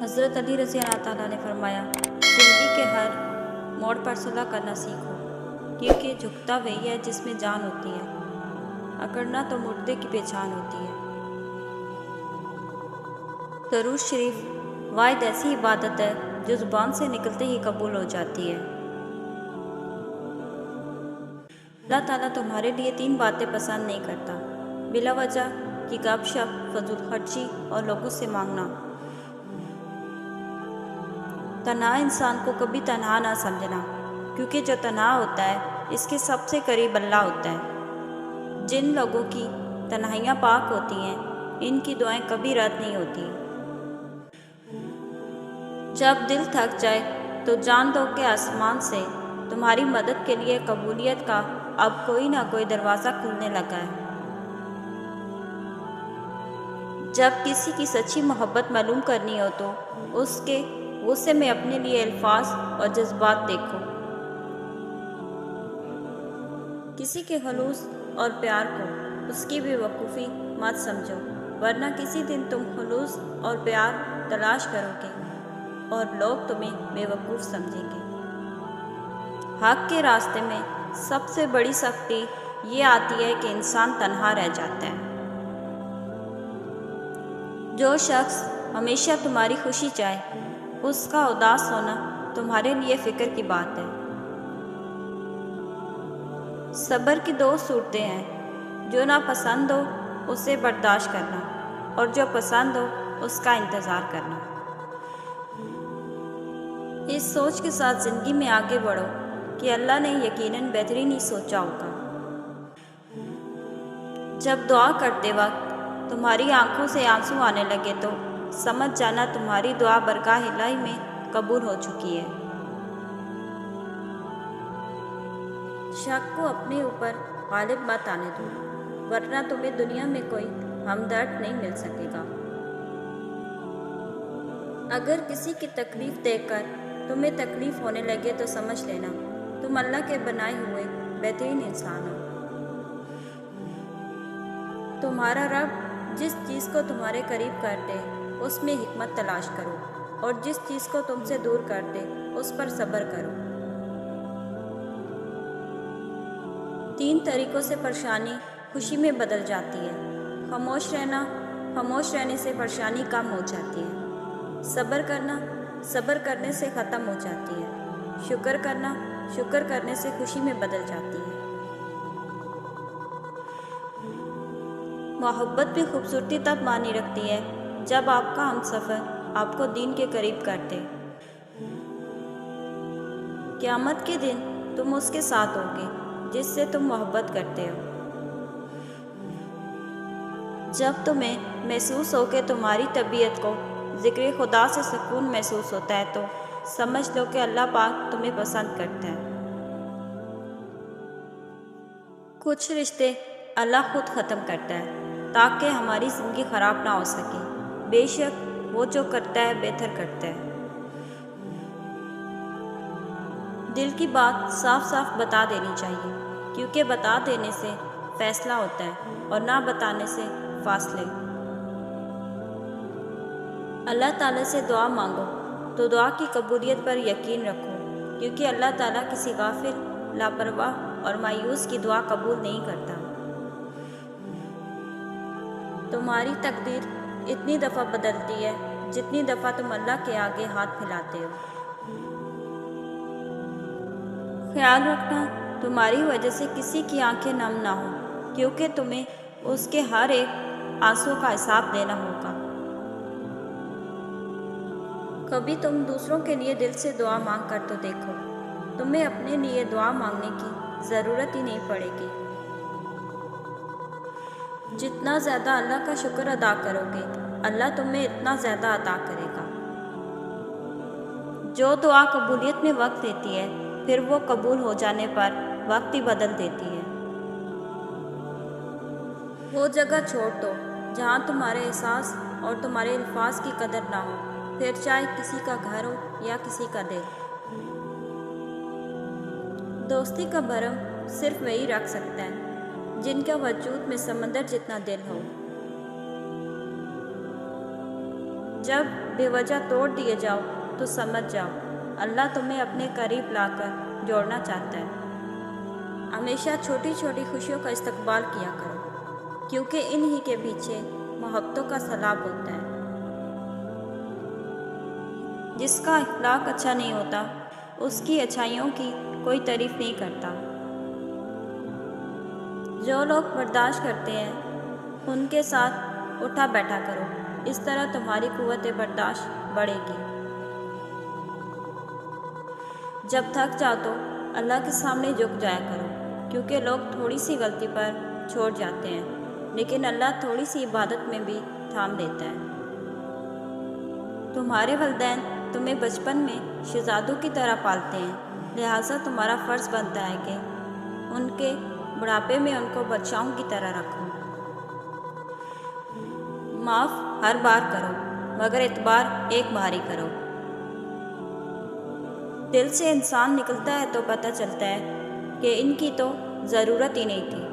حضرت علی رضی اللہ تعالیٰ نے فرمایا، زندگی کے ہر موڑ پر صلح کرنا سیکھو، کیونکہ جھکتا وہی ہے جس میں جان ہوتی ہے، اکڑنا تو مردے کی پہچان ہوتی ہے۔ درود شریف واحد ایسی عبادت ہے جو زبان سے نکلتے ہی قبول ہو جاتی ہے۔ اللہ تعالیٰ تمہارے لیے 3 باتیں پسند نہیں کرتا: بلا وجہ کی گپ شپ، فضول خرچی اور لوگوں سے مانگنا۔ تنہا انسان کو کبھی تنہا نہ سمجھنا، کیونکہ جو تنہا ہوتا ہے اس کے سب سے قریب اللہ ہوتا ہے۔ جن لوگوں کی تنہائیاں پاک ہوتی ہیں، ان کی دعائیں کبھی رد نہیں ہوتی۔ جب دل تھک جائے تو جان دو کہ آسمان سے تمہاری مدد کے لیے قبولیت کا اب کوئی نہ کوئی دروازہ کھلنے لگا ہے۔ جب کسی کی سچی محبت معلوم کرنی ہو تو اس کے غصے میں اپنے لیے الفاظ اور جذبات دیکھو۔ کسی کے خلوص اور پیار کو اس کی بے وقوفی مت سمجھو، ورنہ کسی دن تم خلوص اور پیار تلاش کرو گے اور لوگ تمہیں بے وقوف سمجھیں گے۔ حق کے راستے میں سب سے بڑی سختی یہ آتی ہے کہ انسان تنہا رہ جاتا ہے۔ جو شخص ہمیشہ تمہاری خوشی چاہے، اس کا اداس ہونا تمہارے لیے فکر کی بات ہے۔ صبر کی 2 صورتیں ہیں: جو ناپسند ہو اسے برداشت کرنا، اور جو پسند ہو اس کا انتظار کرنا۔ اس سوچ کے ساتھ زندگی میں آگے بڑھو کہ اللہ نے یقیناً بہترین ہی سوچا ہوگا۔ جب دعا کرتے وقت تمہاری آنکھوں سے آنسو آنے لگے تو سمجھ جانا تمہاری دعا برگاہ الہی میں قبول ہو چکی ہے۔ شک کو اپنے اوپر غالب مت آنے دو، ورنہ تمہیں دنیا میں کوئی ہمدرد نہیں مل سکے گا۔ اگر کسی کی تکلیف دیکھ کر تمہیں تکلیف ہونے لگے تو سمجھ لینا تم اللہ کے بنائے ہوئے بہترین انسان ہو۔ تمہارا رب جس چیز کو تمہارے قریب کر دے اس میں حکمت تلاش کرو، اور جس چیز کو تم سے دور کر دے اس پر صبر کرو۔ 3 طریقوں سے پریشانی خوشی میں بدل جاتی ہے: خاموش رہنا، خاموش رہنے سے پریشانی کم ہو جاتی ہے; صبر کرنا، صبر کرنے سے ختم ہو جاتی ہے; شکر کرنا، شکر کرنے سے خوشی میں بدل جاتی ہے۔ محبت بھی خوبصورتی تب معنی رکھتی ہے جب آپ کا ہمسفر آپ کو دین کے قریب کر دے۔ قیامت کے دن تم اس کے ساتھ ہوگے جس سے تم محبت کرتے ہو۔ جب تمہیں محسوس ہو کہ تمہاری طبیعت کو ذکر خدا سے سکون محسوس ہوتا ہے تو سمجھ لو کہ اللہ پاک تمہیں پسند کرتا ہے۔ کچھ رشتے اللہ خود ختم کرتا ہے تاکہ ہماری زندگی خراب نہ ہو سکے، بے شک وہ جو کرتا ہے بہتر کرتا ہے۔ دل کی بات صاف صاف بتا دینی چاہیے، کیونکہ بتا دینے سے فیصلہ ہوتا ہے اور نہ بتانے سے فاصلے۔ اللہ تعالیٰ سے دعا مانگو تو دعا کی قبولیت پر یقین رکھو، کیونکہ اللہ تعالیٰ کسی غافل، لاپرواہ اور مایوس کی دعا قبول نہیں کرتا۔ تمہاری تقدیر اتنی دفعہ بدلتی ہے جتنی دفعہ تم اللہ کے آگے ہاتھ پھیلاتے ہو۔ خیال رکھنا تمہاری وجہ سے کسی کی آنکھیں نم نہ ہوں، کیونکہ تمہیں اس کے ہر ایک آنسو کا حساب دینا ہوگا۔ کبھی تم دوسروں کے لیے دل سے دعا مانگ کر تو دیکھو، تمہیں اپنے لیے دعا مانگنے کی ضرورت ہی نہیں پڑے گی۔ جتنا زیادہ اللہ کا شکر ادا کرو گے، اللہ تمہیں اتنا زیادہ عطا کرے گا۔ جو دعا قبولیت میں وقت لیتی ہے، پھر وہ قبول ہو جانے پر وقت ہی بدل دیتی ہے۔ وہ جگہ چھوڑ دو جہاں تمہارے احساس اور تمہارے الفاظ کی قدر نہ ہو، پھر چاہے کسی کا گھر ہو یا کسی کا دل۔ دوستی کا بھرم صرف وہی رکھ سکتا ہے جن کا وجود میں سمندر جتنا دل ہو۔ جب بے وجہ توڑ دیے جاؤ تو سمجھ جاؤ اللہ تمہیں اپنے قریب لا کر جوڑنا چاہتا ہے۔ ہمیشہ چھوٹی چھوٹی خوشیوں کا استقبال کیا کرو، کیونکہ انہی کے پیچھے محبتوں کا سیلاب ہوتا ہے۔ جس کا اخلاق اچھا نہیں ہوتا اس کی اچھائیوں کی کوئی تعریف نہیں کرتا۔ جو لوگ برداشت کرتے ہیں ان کے ساتھ اٹھا بیٹھا کرو، اس طرح تمہاری قوت برداشت بڑھے گی۔ جب تھک جاؤ تو اللہ کے سامنے جھک جایا کرو، کیونکہ لوگ تھوڑی سی غلطی پر چھوڑ جاتے ہیں، لیکن اللہ تھوڑی سی عبادت میں بھی تھام لیتا ہے۔ تمہارے والدین تمہیں بچپن میں شہزادوں کی طرح پالتے ہیں، لہٰذا تمہارا فرض بنتا ہے کہ ان کے بڑھاپے میں ان کو بچاؤں کی طرح رکھو۔ معاف ہر بار کرو، مگر اعتبار ایک بار ہی کرو۔ دل سے انسان نکلتا ہے تو پتہ چلتا ہے کہ ان کی تو ضرورت ہی نہیں تھی۔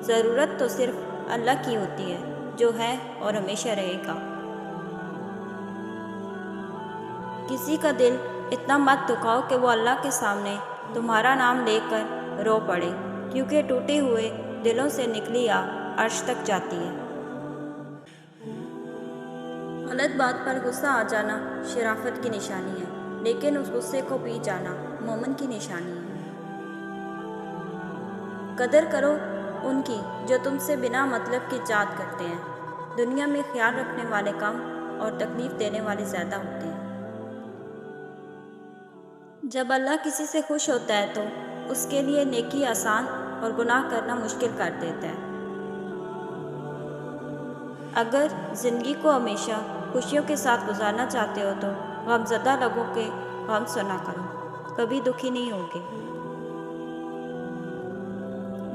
ضرورت تو صرف اللہ کی ہوتی ہے، جو ہے اور ہمیشہ رہے گا۔ کسی کا دل اتنا مت دکھاؤ کہ وہ اللہ کے سامنے تمہارا نام لے کر رو پڑے، کیونکہ ٹوٹے ہوئے دلوں سے نکلی آگ عرش تک جاتی ہے۔ غلط بات پر غصہ آ جانا شرافت کی نشانی ہے، لیکن اس غصے کو پی جانا مومن کی نشانی ہے۔ قدر کرو ان کی جو تم سے بنا مطلب کی چاہت کرتے ہیں۔ دنیا میں خیال رکھنے والے کم اور تکلیف دینے والے زیادہ ہوتے ہیں۔ جب اللہ کسی سے خوش ہوتا ہے تو اس کے لیے نیکی آسان اور گناہ کرنا مشکل کر دیتا ہے۔ اگر زندگی کو ہمیشہ خوشیوں کے ساتھ گزارنا چاہتے ہو تو غم زدہ لوگوں کے غم سنا کرو، کبھی دکھی نہیں ہوگے۔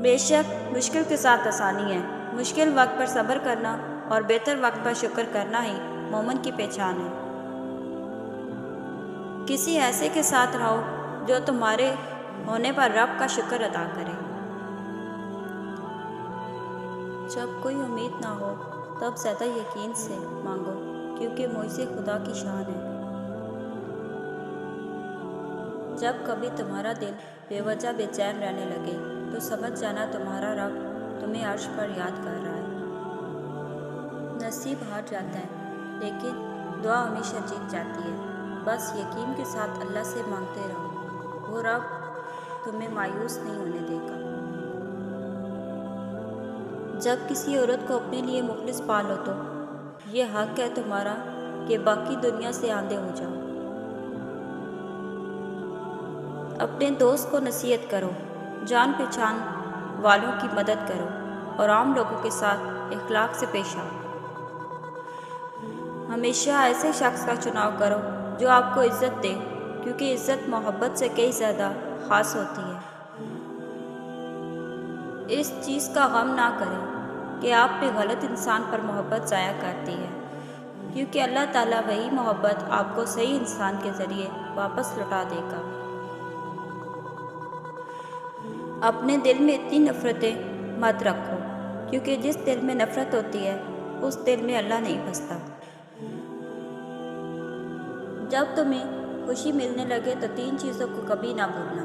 بے شک مشکل کے ساتھ آسانی ہے، مشکل وقت پر صبر کرنا اور بہتر وقت پر شکر کرنا ہی مومن کی پہچان ہے۔ کسی ایسے کے ساتھ رہو جو تمہارے ہونے پر رب کا شکر ادا کرے۔ جب کوئی امید نہ ہو تب زیادہ یقین سے مانگو، کیونکہ معجزے خدا کی شان ہے۔ جب کبھی تمہارا دل بے وجہ بے چین رہنے لگے تو سمجھ جانا تمہارا رب تمہیں عرش پر یاد کر رہا ہے۔ نصیب ہار جاتا ہے لیکن دعا ہمیشہ جیت جاتی ہے۔ بس یقین کے ساتھ اللہ سے مانگتے رہو، وہ رب تمہیں مایوس نہیں ہونے دے گا۔ جب کسی عورت کو اپنے لیے مخلص پالو تو یہ حق ہے تمہارا کہ باقی دنیا سے آندھے ہو جاؤ۔ اپنے دوست کو نصیحت کرو، جان پہچان والوں کی مدد کرو اور عام لوگوں کے ساتھ اخلاق سے پیش آؤ۔ ہمیشہ ایسے شخص کا چناؤ کرو جو آپ کو عزت دے، کیونکہ عزت محبت سے کئی زیادہ خاص ہوتی ہے۔ اس چیز کا غم نہ کریں کہ آپ نے غلط انسان پر محبت ضائع کر دی ہے، کیونکہ اللہ تعالیٰ وہی محبت آپ کو صحیح انسان کے ذریعے واپس لوٹا دے گا۔ اپنے دل میں اتنی نفرتیں مت رکھو، کیونکہ جس دل میں نفرت ہوتی ہے اس دل میں اللہ نہیں بستا۔ جب تمہیں خوشی ملنے لگے تو 3 چیزوں کو کبھی نہ بھولنا: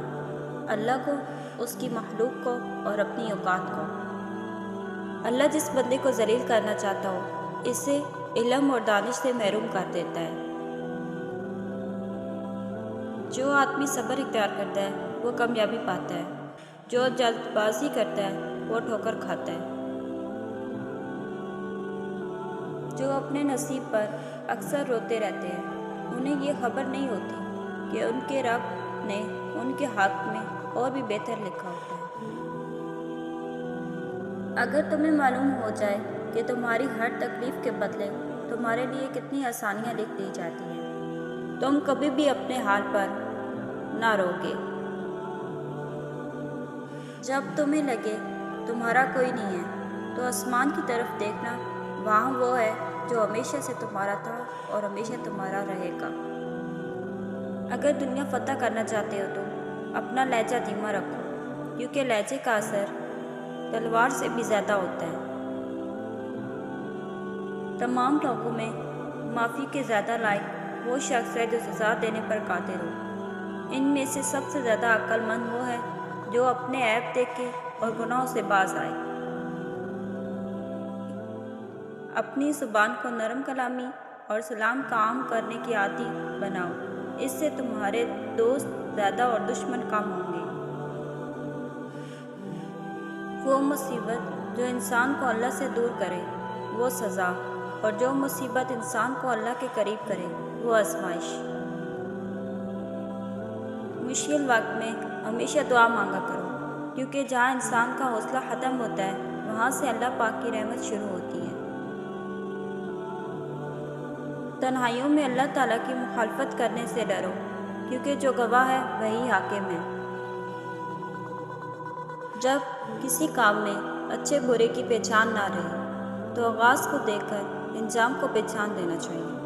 اللہ کو، اس کی مخلوق کو اور اپنی اوقات کو۔ اللہ جس بندے کو ذلیل کرنا چاہتا ہو اسے علم اور دانش سے محروم کر دیتا ہے۔ جو آدمی صبر اختیار کرتا ہے وہ کامیابی پاتا ہے، جو جلد بازی کرتا ہے وہ ٹھوکر کھاتا ہے۔ جو اپنے نصیب پر اکثر روتے رہتے ہیں انہیں یہ خبر نہیں ہوتی کہ ان کے رب نے ان کے حق میں اور بھی بہتر لکھا ہوتا ہے۔ اگر تمہیں معلوم ہو جائے کہ تمہاری ہر تکلیف کے بدلے تمہارے لیے کتنی آسانیاں لکھ دی جاتی ہیں، تم کبھی بھی اپنے حال پر نہ روگے۔ جب تمہیں لگے تمہارا کوئی نہیں ہے تو آسمان کی طرف دیکھنا، وہاں وہ ہے جو ہمیشہ سے تمہارا تھا اور ہمیشہ تمہارا رہے گا۔ اگر دنیا فتح کرنا چاہتے ہو تو اپنا لہجہ دھیما رکھو، کیونکہ لہجے کا اثر تلوار سے بھی زیادہ ہوتا ہے۔ تمام لوگوں میں معافی کے زیادہ لائق وہ شخص ہے جو سزا دینے پر قادر ہو۔ ان میں سے سب سے زیادہ عقل مند وہ ہے جو اپنے عیب دیکھے اور گناہوں سے باز آئے۔ اپنی زبان کو نرم کلامی اور سلام کا عام کرنے کی عادی بناؤ، اس سے تمہارے دوست زیادہ اور دشمن کم ہوں گے۔ وہ مصیبت جو انسان کو اللہ سے دور کرے وہ سزا، اور جو مصیبت انسان کو اللہ کے قریب کرے وہ آزمائش۔ مشکل وقت میں ہمیشہ دعا مانگا کرو، کیونکہ جہاں انسان کا حوصلہ ختم ہوتا ہے وہاں سے اللہ پاک کی رحمت شروع ہوتی ہے۔ تنہائیوں میں اللہ تعالیٰ کی مخالفت کرنے سے ڈرو، کیونکہ جو گواہ ہے وہی حاکم ہے۔ جب کسی کام میں اچھے برے کی پہچان نہ رہے تو آغاز کو دیکھ کر انجام کو پہچان لینا چاہیے۔